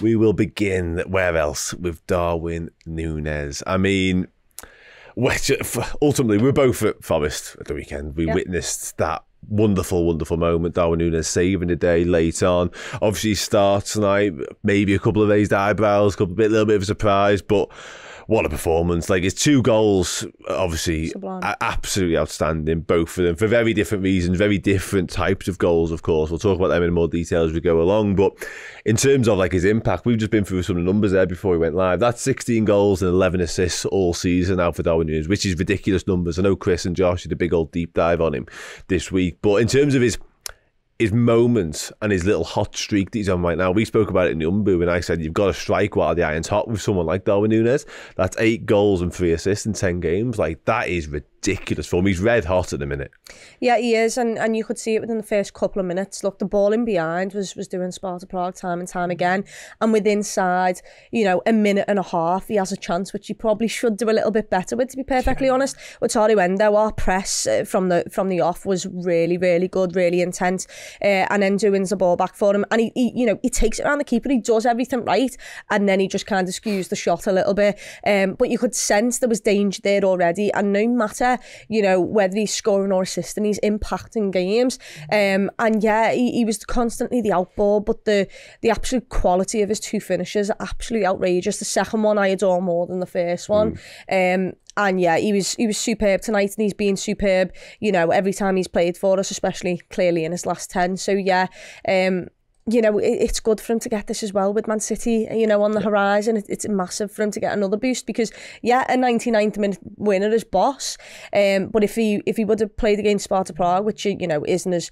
We will begin, where else, with Darwin Nunez. I mean, ultimately, we're both at Forest at the weekend. We witnessed that wonderful, wonderful moment. Darwin Nunez saving the day late on. Obviously, he starts tonight, maybe a couple of raised eyebrows, a little bit of a surprise, but what a performance. Like, his 2 goals, obviously, absolutely outstanding, both of them, for very different reasons, very different types of goals, of course. We'll talk about them in more detail as we go along. But in terms of, like, his impact, we've just been through some of the numbers there before we went live. That's 16 goals and 11 assists all season now for Darwin Nunez, which is ridiculous numbers. I know Chris and Josh did a big old deep dive on him this week. But in terms of his moments and his little hot streak that he's on right now, we spoke about it in the Umbu, and I said you've got to strike while the iron's hot with someone like Darwin Nunez. That's 8 goals and 3 assists in 10 games. Like, that is ridiculous for him. He's red hot at the minute. Yeah, he is, and you could see it within the first couple of minutes. Look, the ball in behind was doing Sparta Prague time and time again, and with inside, a minute and a half, he has a chance, which he probably should do a little bit better with, to be perfectly honest. With Endo, our press from the off was really, really good, really intense. And then wins the ball back for him, and he takes it around the keeper, he does everything right, and then he just kind of skews the shot a little bit, but you could sense there was danger there already, and no matter whether he's scoring or assisting, he's impacting games, and yeah, he was constantly the outball, but the absolute quality of his 2 finishes are absolutely outrageous. The second one I adore more than the first one. And yeah, he was superb tonight, and he's been superb, every time he's played for us, especially clearly in his last 10. So yeah, it's good for him to get this as well with Man City, on the horizon. It's massive for him to get another boost, because yeah, a 99th minute winner is boss. But if he would have played against Sparta Prague, which isn't as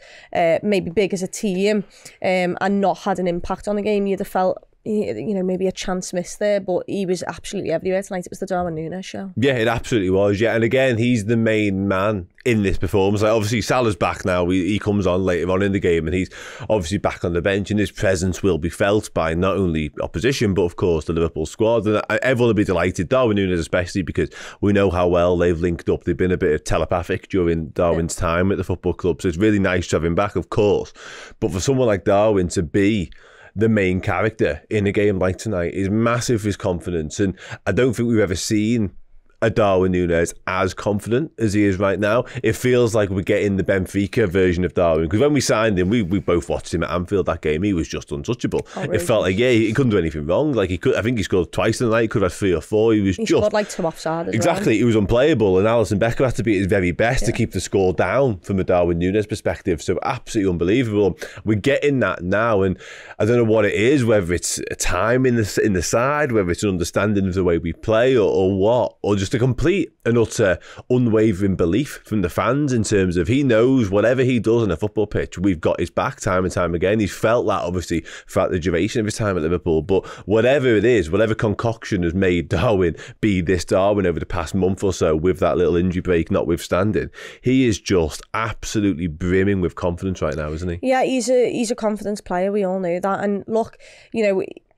maybe big as a team, and not had an impact on the game, you'd have felt maybe a chance missed there, but he was absolutely everywhere tonight. It was the Darwin Nunez show. Yeah, it absolutely was. Yeah, and again, he's the main man in this performance. Like, obviously, Salah's back now. He comes on later on in the game, and he's obviously back on the bench, and his presence will be felt by not only opposition, but of course the Liverpool squad. And everyone will be delighted, Darwin Nunez especially, because we know how well they've linked up. They've been a bit of telepathic during Darwin's time at the football club, so it's really nice to have him back, of course. But for someone like Darwin to be the main character in a game like tonight is massive for his confidence, and I don't think we've ever seen a Darwin Nunez as confident as he is right now. It feels like we're getting the Benfica version of Darwin, because when we signed him, we both watched him at Anfield that game. He was just untouchable. It felt like, he couldn't do anything wrong. Like, I think he scored twice in the night. He could have had 3 or 4. He scored like 2 offside as exactly well. He was unplayable, and Alisson Becker had to be at his very best to keep the score down from a Darwin Nunez perspective. So absolutely unbelievable. We're getting that now, and I don't know what it is, whether it's a time in the side, whether it's an understanding of the way we play, or what, or just a complete and utter unwavering belief from the fans in terms of he knows whatever he does on a football pitch, we've got his back time and time again. He's felt that obviously throughout the duration of his time at Liverpool, but whatever it is, whatever concoction has made Darwin be this Darwin over the past month or so, with that little injury break notwithstanding, he is just absolutely brimming with confidence right now, isn't he? Yeah, he's a confidence player, we all know that. And look,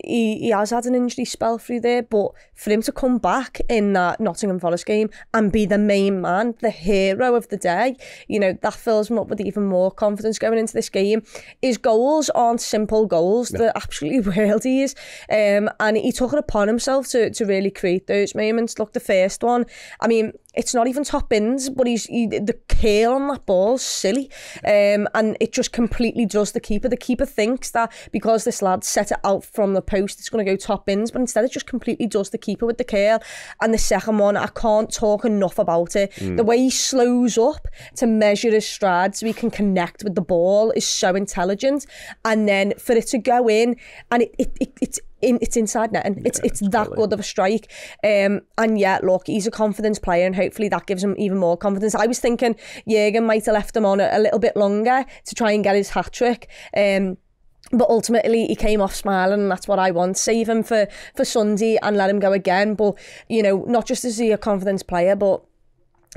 he has had an injury spell through there, but for him to come back in that Nottingham Forest game and be the main man, the hero of the day, that fills him up with even more confidence going into this game. His goals aren't simple goals, they're absolutely worldies, and he took it upon himself to really create those moments. Look, the first one, I mean, it's not even top bins, but the curl on that ball's silly, and it just completely does the keeper. The keeper thinks that because this lad set it out from the post, it's going to go top bins, but instead it just completely does the keeper with the curl. And the second one, I can't talk enough about it. The way he slows up to measure his stride so he can connect with the ball is so intelligent. And then for it to go in, and it's inside net, and it's that good of a strike. And yeah, look, he's a confidence player, and hopefully that gives him even more confidence. I was thinking Jürgen might have left him on a little bit longer to try and get his hat-trick. But ultimately, he came off smiling, and that's what I want. Save him for Sunday and let him go again. But, not just is he a confidence player, but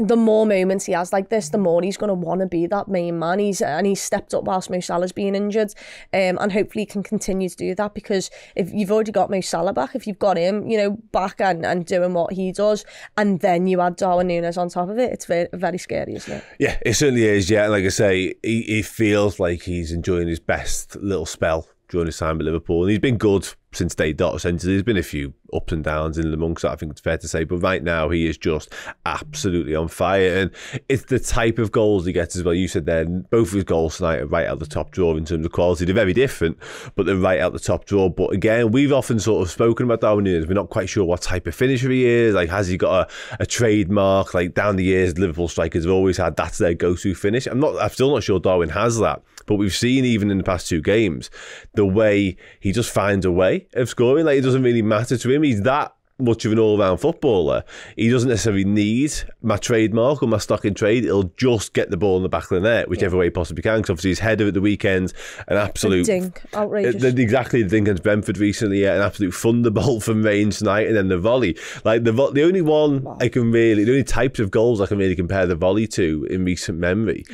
the more moments he has like this, the more he's going to want to be that main man. He's stepped up whilst Mo Salah's being injured, and hopefully he can continue to do that, because if you've already got Mo Salah back, if you've got him, back and doing what he does, and then you add Darwin Nunez on top of it, it's very, very scary, isn't it? Yeah, it certainly is. Yeah, like I say, he feels like he's enjoying his best little spell during his time at Liverpool, and he's been good since day dot, essentially. There's been a few ups and downs in amongst that, I think it's fair to say, but right now he is just absolutely on fire, and it's the type of goals he gets as well. You said there, both of his goals tonight are right out the top drawer in terms of quality. They're very different, but they're right out the top drawer. But again, we've often sort of spoken about Darwin Nunez. We're not quite sure what type of finisher he is. Like, has he got a trademark? Like, down the years, Liverpool strikers have always had, that's their go-to finish. I'm still not sure Darwin has that, but we've seen even in the past 2 games the way he just finds a way of scoring. Like, it doesn't really matter to him. He's that much of an all-round footballer. He doesn't necessarily need my trademark or my stock in trade. He'll just get the ball in the back of the net, whichever way he possibly can, because obviously his header at the weekend, an absolute dink, outrageous. Exactly, the dink against Brentford recently, an absolute thunderbolt from range tonight, and then the volley. Like, the only one I can really, the only types of goals I can really compare the volley to in recent memory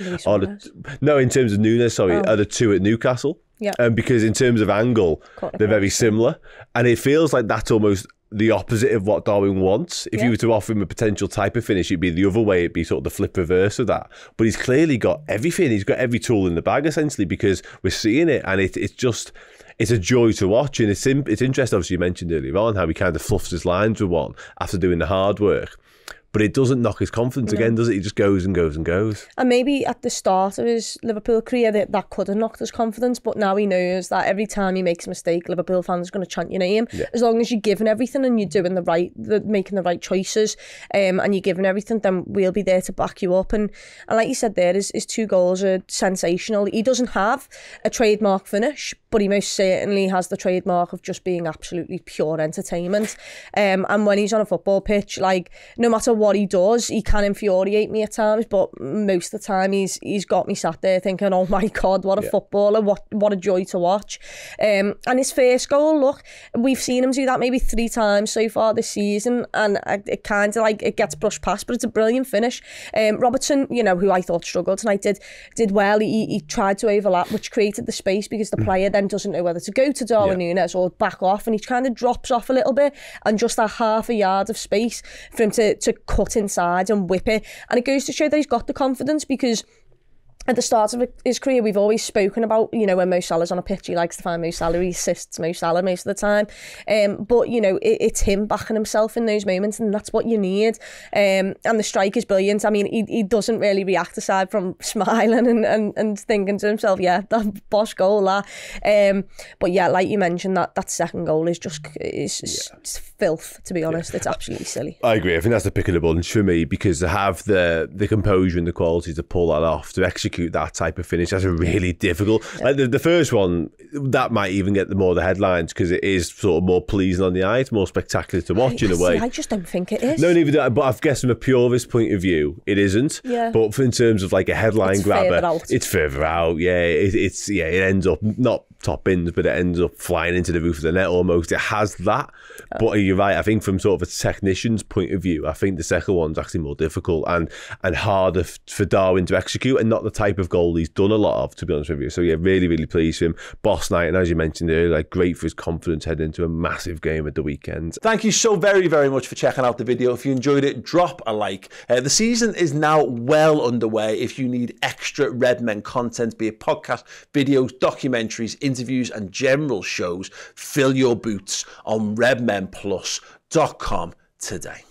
no, in terms of Nunez, sorry, are the 2 at Newcastle. Yeah. Because in terms of angle, they're very similar, and it feels like that's almost the opposite of what Darwin wants. If you were to offer him a potential type of finish, it'd be the other way. It'd be sort of the flip reverse of that. But he's clearly got everything. He's got every tool in the bag, essentially, because we're seeing it, and it's a joy to watch. And it's interesting, obviously, you mentioned earlier on how he kind of fluffs his lines with one after doing the hard work. But it doesn't knock his confidence again, does it? He just goes and goes and goes. And maybe at the start of his Liverpool career, that could have knocked his confidence. But now he knows that every time he makes a mistake, Liverpool fans are going to chant your name. Yeah. As long as you're giving everything and you're doing making the right choices, and you're giving everything, then we'll be there to back you up. And like you said there, his 2 goals are sensational. He doesn't have a trademark finish, but he most certainly has the trademark of just being absolutely pure entertainment. And when he's on a football pitch, like, no matter what he does, he can infuriate me at times, but most of the time he's got me sat there thinking, oh my God, what a footballer, what a joy to watch. And his first goal, look, we've seen him do that maybe 3 times so far this season, and it kind of like, it gets brushed past, but it's a brilliant finish. Robertson, who I thought struggled tonight, did well. He tried to overlap, which created the space, because the player then doesn't know whether to go to Darwin Nunez or back off, and he kind of drops off a little bit, and just that half a yard of space for him to cut inside and whip it. And it goes to show that he's got the confidence, because at the start of his career, we've always spoken about, when Mo Salah's on a pitch, he likes to find Mo Salah, he assists Mo Salah most of the time. But, it's him backing himself in those moments, and that's what you need. And the strike is brilliant. I mean, he doesn't really react aside from smiling and thinking to himself, that boss goal, that. But yeah, like you mentioned, that second goal is just it's filth, to be honest. It's absolutely silly. I agree. I think that's the pick of the bunch for me, because to have the composure and the quality to pull that off, to execute that type of finish, that's a really difficult. Like the first one, that might even get more of the headlines, because it is sort of more pleasing on the eye. It's more spectacular to watch in a way. I just don't think it is. No, neither do I. But I guess from a purist point of view, it isn't. Yeah. But in terms of like a headline grabber, it's further out. Yeah, it ends up not top bins, but it ends up flying into the roof of the net almost. It has that. But you're right. I think from sort of a technician's point of view, I think the second one's actually more difficult and harder for Darwin to execute, and not the type of goal he's done a lot of, to be honest with you. So yeah, really, really pleased for him. Boss night, and as you mentioned earlier, like, great for his confidence heading into a massive game at the weekend. Thank you so very, very much for checking out the video. If you enjoyed it, drop a like. The season is now well underway. If you need extra Redmen content, be it podcast, videos, documentaries, interviews, and general shows, fill your boots on redmenplus.com today.